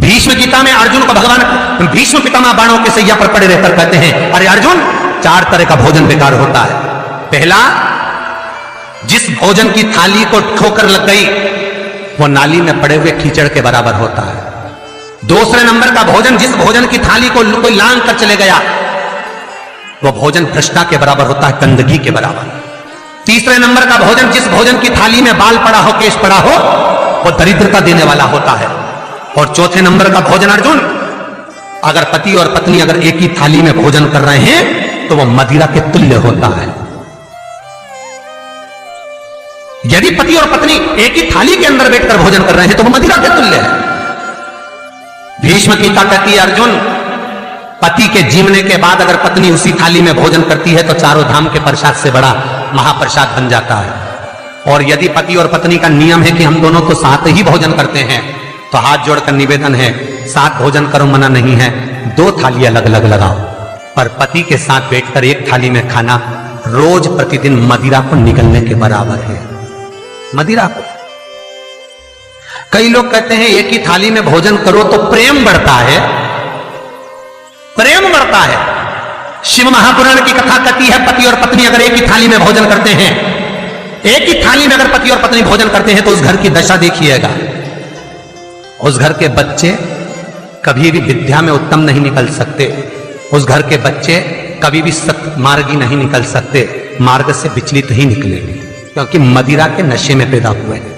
भीष्म गीता में अर्जुन को भगवान भीष्म पितामह बाणों के सैया पर पड़े रहकर कहते हैं, अरे अर्जुन, 4 तरह का भोजन बेकार होता है। पहला, जिस भोजन की थाली को ठोकर लग गई वो नाली में पड़े हुए कीचड़ के बराबर होता है। दूसरे नंबर का भोजन, जिस भोजन की थाली को कोई लांग कर चले गया वो भोजन भ्रष्टा के बराबर होता है, गंदगी के बराबर। तीसरे नंबर का भोजन, जिस भोजन की थाली में बाल पड़ा हो, केश पड़ा हो, वो दरिद्रता देने वाला होता है। और चौथे नंबर का भोजन अर्जुन, अगर पति और पत्नी अगर एक ही थाली में भोजन कर रहे हैं तो वो मदिरा के तुल्य होता है। यदि पति और पत्नी एक ही थाली के अंदर बैठकर भोजन कर रहे हैं तो वो मदिरा के तुल्य है। भीष्म गीता कहती है, अर्जुन, पति के जीवने के बाद अगर पत्नी उसी थाली में भोजन करती है तो चारों धाम के प्रसाद से बड़ा महाप्रसाद बन जाता है। और यदि पति और पत्नी का नियम है कि हम दोनों तो साथ ही भोजन करते हैं तो हाथ जोड़कर निवेदन है, साथ भोजन करो, मना नहीं है, 2 थाली अलग अलग लगाओ। पर पति के साथ बैठकर एक थाली में खाना रोज प्रतिदिन मदिरा को निगलने के बराबर है। मदिरा को कई लोग कहते हैं एक ही थाली में भोजन करो तो प्रेम बढ़ता है, प्रेम बढ़ता है। शिव महापुराण की कथा कहती है, पति और पत्नी अगर एक ही थाली में भोजन करते हैं, एक ही थाली में अगर पति और पत्नी भोजन करते हैं तो उस घर की दशा देखिएगा। उस घर के बच्चे कभी भी विद्या में उत्तम नहीं निकल सकते, उस घर के बच्चे कभी भी सत्मार्गी नहीं निकल सकते, मार्ग से विचलित ही निकलेंगे, क्योंकि मदिरा के नशे में पैदा हुए हैं।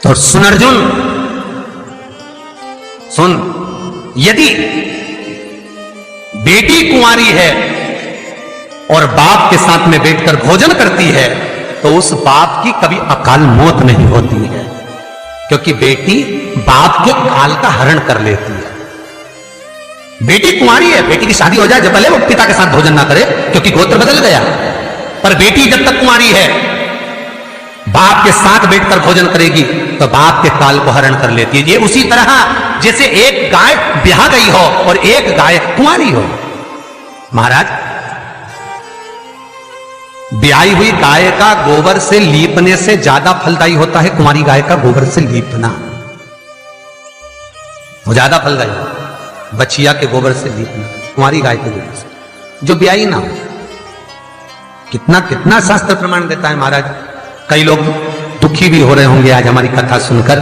तो सुन अर्जुन, सुन, यदि बेटी कुंवारी है और बाप के साथ में बैठकर भोजन करती है तो उस बाप की कभी अकाल मौत नहीं होती है, क्योंकि बेटी बाप के काल का हरण कर लेती है। बेटी कुंवारी है, बेटी की शादी हो जाए जब पहले वो पिता के साथ भोजन ना करे क्योंकि गोत्र बदल गया, पर बेटी जब तक कुंवारी है बाप के साथ बैठकर भोजन करेगी तो बाप के काल को हरण कर लेती है। ये उसी तरह जैसे एक गाय ब्याह गई हो और एक गाय कुंवारी हो। महाराज, ब्याही हुई गाय का गोबर से लीपने से ज्यादा फलदायी होता है कुंवारी गाय का गोबर से लीपना, वो ज्यादा फलदायी। बछिया के गोबर से लीपना, कुंवारी गाय के गोबर से, जो ब्याही ना हो। कितना कितना शास्त्र प्रमाण देता है महाराज। कई लोग दुखी भी हो रहे होंगे आज हमारी कथा सुनकर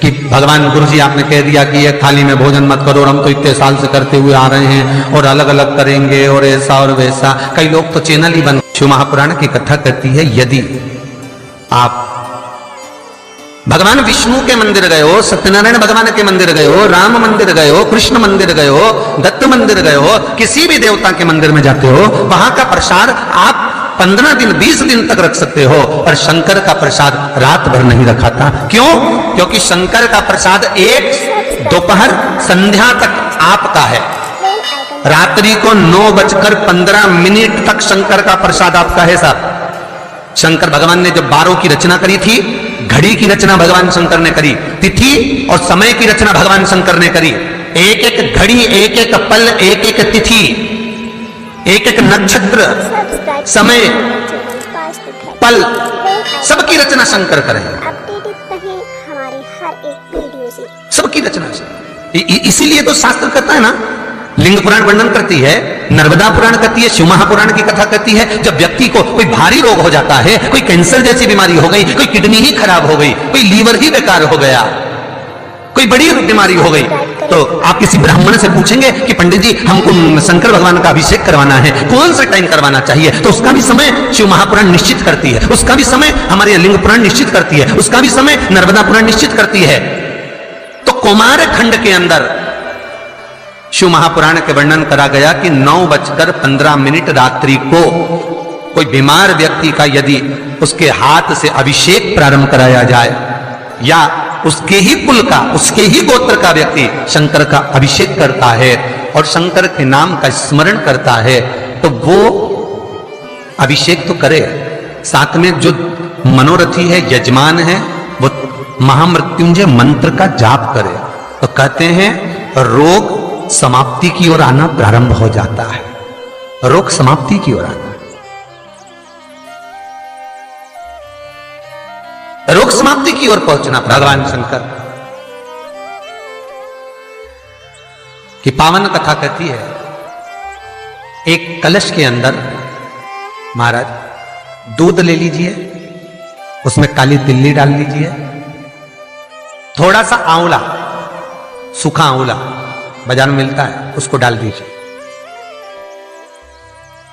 कि भगवान गुरु जी आपने कह दिया कि एक थाली में भोजन मत करो और हम तो इतने साल से करते हुए आ रहे हैं और अलग अलग करेंगे और ऐसा और वैसा। कई लोग तो चैनल ही बंद। शिव महापुराण की कथा कहती है, यदि आप भगवान विष्णु के मंदिर गए हो, सत्यनारायण भगवान के मंदिर गए हो, राम मंदिर गए हो, कृष्ण मंदिर गए हो, दत्त मंदिर गए हो, किसी भी देवता के मंदिर में जाते हो, वहां का प्रसाद आप 15 दिन 20 दिन तक रख सकते हो, पर शंकर का प्रसाद रात भर नहीं रखा था। क्यों? क्योंकि शंकर का प्रसाद एक दोपहर संध्या तक आपका है, रात्रि को 9:15 तक शंकर का प्रसाद आपका है साहब। शंकर भगवान ने जब 12 की रचना करी थी, घड़ी की रचना भगवान शंकर ने करी, तिथि और समय की रचना भगवान शंकर ने करी। एक एक घड़ी, एक एक पल, एक एक तिथि, एक एक नक्षत्र, समय, पल, सबकी रचना शंकर करे। सबकी रचना इसीलिए तो शास्त्र कहता है ना, लिंग पुराण वर्णन करती है, नर्मदा पुराण कहती है, शिव महापुराण की कथा कहती है, जब व्यक्ति को कोई भारी रोग हो जाता है, कोई कैंसर जैसी बीमारी हो गई, कोई किडनी ही खराब हो गई, कोई लीवर ही बेकार हो गया, कोई बड़ी बीमारी हो गई, तो आप किसी ब्राह्मण से पूछेंगे कि पंडित जी हमको शंकर भगवान का अभिषेक करवाना है, कौन सा टाइम करवाना चाहिए? तो उसका भी समय शिव महापुराण निश्चित करती है, उसका भी समय हमारे लिंग पुराण निश्चित करती है, उसका भी समय नर्मदा पुराण निश्चित करती है। तो कुमार खंड के अंदर शिव महापुराण के वर्णन करा गया कि 9:15 रात्रि को कोई बीमार व्यक्ति का यदि उसके हाथ से अभिषेक प्रारंभ कराया जाए या उसके ही कुल का, उसके ही गोत्र का व्यक्ति शंकर का अभिषेक करता है और शंकर के नाम का स्मरण करता है, तो वो अभिषेक तो करे, साथ में जो मनोरथी है, यजमान है, वो महामृत्युंजय मंत्र का जाप करे, तो कहते हैं रोग समाप्ति की ओर आना प्रारंभ हो जाता है। रोग समाप्ति की ओर आना, रोग समाप्ति की ओर पहुंचना भगवान शंकर। कि पावन कथा कहती है, एक कलश के अंदर महाराज दूध ले लीजिए, उसमें काली तिल्ली डाल लीजिए, थोड़ा सा आंवला, सूखा आंवला बाजार में मिलता है, उसको डाल दीजिए।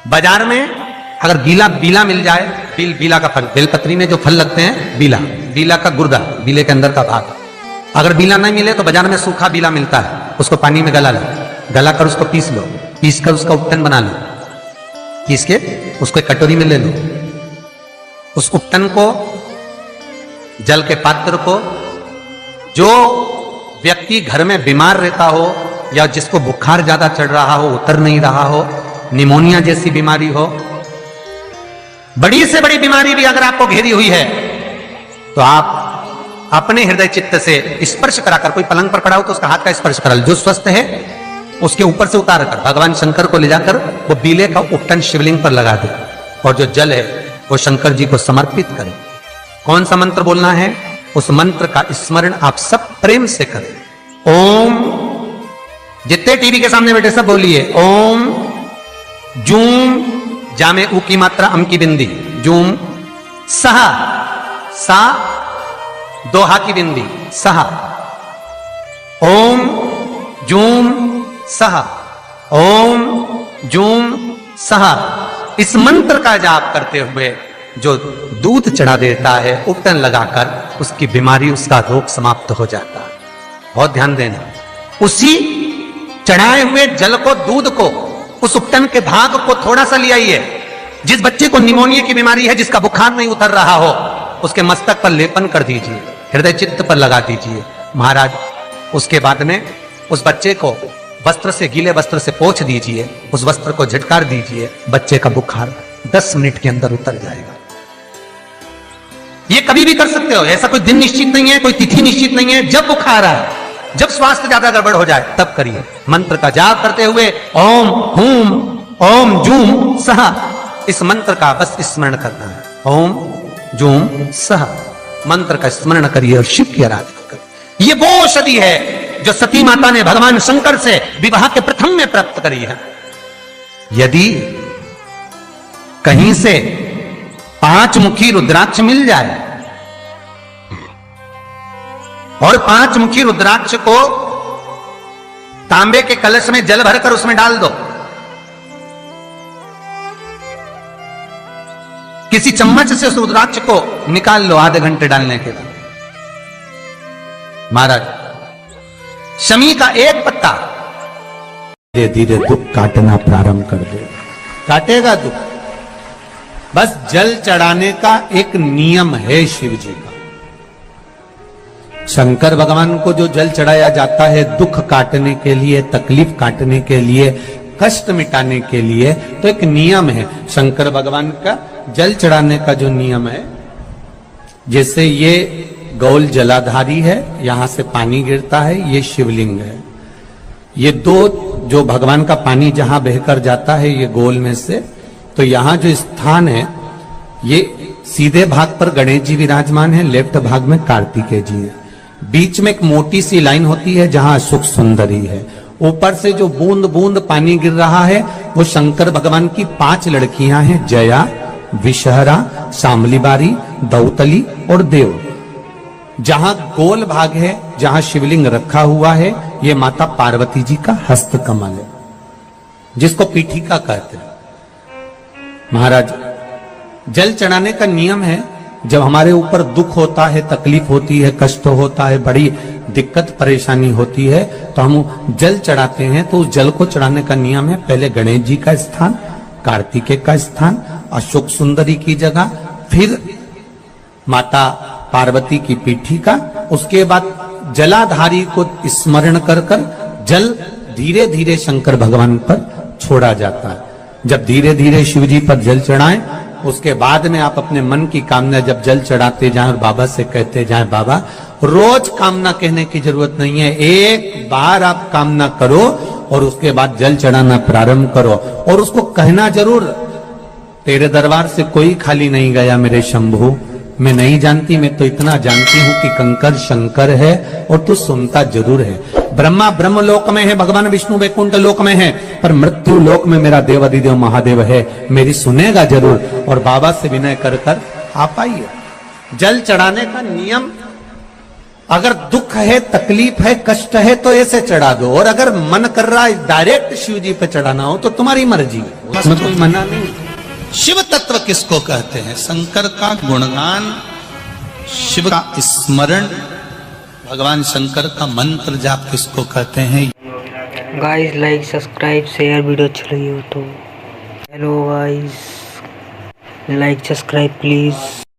बाजार में अगर गीला बीला मिल जाए, बीला का फल, बेलपत्री में जो फल लगते हैं, बीला का गुर्दा, बीले के अंदर का भाग, अगर बीला नहीं मिले तो बाजार में सूखा बीला मिलता है, उसको पानी में गला लो, गला कर उसको पीस लो, पीस कर उसका उपटन बना लो, पीस के उसको एक कटोरी में ले लो। उस उपटन को, जल के पात्र को, जो व्यक्ति घर में बीमार रहता हो या जिसको बुखार ज्यादा चढ़ रहा हो, उतर नहीं रहा हो, निमोनिया जैसी बीमारी हो, बड़ी से बड़ी बीमारी भी अगर आपको घेरी हुई है, तो आप अपने हृदय चित्त से स्पर्श कराकर, कोई पलंग पर खड़ा हो तो उसका हाथ का स्पर्श करा, जो स्वस्थ है उसके ऊपर से उतार कर भगवान शंकर को ले जाकर वो बीले का उपटन शिवलिंग पर लगा दे, और जो जल है वो शंकर जी को समर्पित करें। कौन सा मंत्र बोलना है, उस मंत्र का स्मरण आप सब प्रेम से करें। ओम, जितने टीवी के सामने बैठे सब बोलिए, ओम जूम, जामे ऊ की मात्रा, अम की बिंदी, जूम, सहा, सा दोहा की बिंदी, सहा, ओम जूम सहा, ओम जूम सहा। इस मंत्र का जाप करते हुए जो दूध चढ़ा देता है उपटन लगाकर, उसकी बीमारी, उसका रोग समाप्त हो जाता है। बहुत ध्यान देना, उसी चढ़ाए हुए जल को, दूध को, उस उपटन के भाग को थोड़ा सा ले आइए। जिस बच्चे को निमोनिया की बीमारी है, जिसका बुखार नहीं उतर रहा हो, उसके मस्तक पर लेपन कर दीजिए, हृदय चित्त पर लगा दीजिए महाराज। उसके बाद में उस बच्चे को वस्त्र से, गीले वस्त्र से पोंछ दीजिए, उस वस्त्र को झटकार दीजिए, बच्चे का बुखार 10 मिनट के अंदर उतर जाएगा। ये कभी भी कर सकते हो, ऐसा कोई दिन निश्चित नहीं है, कोई तिथि निश्चित नहीं है। जब बुखार आए, जब स्वास्थ्य ज्यादा गड़बड़ हो जाए, तब करिए। मंत्र का जाप करते हुए ओम हूम ओम जूम सहा, इस मंत्र का बस स्मरण करना है। ओम जूम सहा मंत्र का स्मरण करिए और शिव की आराधना करिए। ये वो औषधि है जो सती माता ने भगवान शंकर से विवाह के प्रथम में प्राप्त करी है। यदि कहीं से 5 मुखी रुद्राक्ष मिल जाए और 5 मुखी रुद्राक्ष को तांबे के कलश में जल भरकर उसमें डाल दो, किसी चम्मच से उस रुद्राक्ष को निकाल लो आधे घंटे डालने के बाद, महाराज शमी का एक पत्ता धीरे धीरे दुख काटना प्रारंभ कर दे। काटेगा दुख। बस जल चढ़ाने का एक नियम है शिव जी का। शंकर भगवान को जो जल चढ़ाया जाता है दुख काटने के लिए, तकलीफ काटने के लिए, कष्ट मिटाने के लिए, तो एक नियम है शंकर भगवान का जल चढ़ाने का जो नियम है। जैसे ये गौल जलाधारी है, यहां से पानी गिरता है, ये शिवलिंग है। ये दो जो भगवान का पानी जहां बहकर जाता है ये गोल में से, तो यहां जो स्थान है ये सीधे भाग पर गणेश जी विराजमान है, लेफ्ट भाग में कार्तिकेय जी है। बीच में एक मोटी सी लाइन होती है जहां सुख सुंदरी है। ऊपर से जो बूंद बूंद पानी गिर रहा है वो शंकर भगवान की 5 लड़कियां हैं, जया, विषहरा, शामलीबारी, दौतली और देव। जहां गोल भाग है, जहां शिवलिंग रखा हुआ है, ये माता पार्वती जी का हस्त कमल है, जिसको पीठिका कहते हैं। महाराज जल चढ़ाने का नियम है, जब हमारे ऊपर दुख होता है, तकलीफ होती है, कष्ट होता है, बड़ी दिक्कत परेशानी होती है, तो हम जल चढ़ाते हैं। तो उस जल को चढ़ाने का नियम है, पहले गणेश जी का स्थान, कार्तिकेय का स्थान, अशोक सुंदरी की जगह, फिर माता पार्वती की पीठिका, उसके बाद जलाधारी को स्मरण कर कर जल धीरे धीरे शंकर भगवान पर छोड़ा जाता है। जब धीरे धीरे शिव जी पर जल चढ़ाएं, उसके बाद में आप अपने मन की कामना जब जल चढ़ाते जाएं और बाबा से कहते जाएं, बाबा रोज कामना कहने की जरूरत नहीं है, एक बार आप कामना करो और उसके बाद जल चढ़ाना प्रारंभ करो। और उसको कहना जरूर, तेरे दरबार से कोई खाली नहीं गया मेरे शंभू, मैं नहीं जानती, मैं तो इतना जानती हूं कि कंकर शंकर है और तू सुनता जरूर है। ब्रह्मा ब्रह्म लोक में है, भगवान विष्णु वैकुंठ लोक में है, पर मृत्यु लोक में मेरा देवाधिदेव महादेव है, मेरी सुनेगा जरूर। और बाबा से विनय कर कर आप आइए। जल चढ़ाने का नियम, अगर दुख है, तकलीफ है, कष्ट है तो ऐसे चढ़ा दो, और अगर मन कर रहा है डायरेक्ट शिव जी पे चढ़ाना हो तो तुम्हारी मर्जी है, उसमें कोई मना नहीं। शिव तत्व किसको कहते हैं? शंकर का गुणगान, शिव का स्मरण, भगवान शंकर का मंत्र जाप किसको कहते हैं? Guys like subscribe share, video अच्छी लगी हो तो hello guys like subscribe please.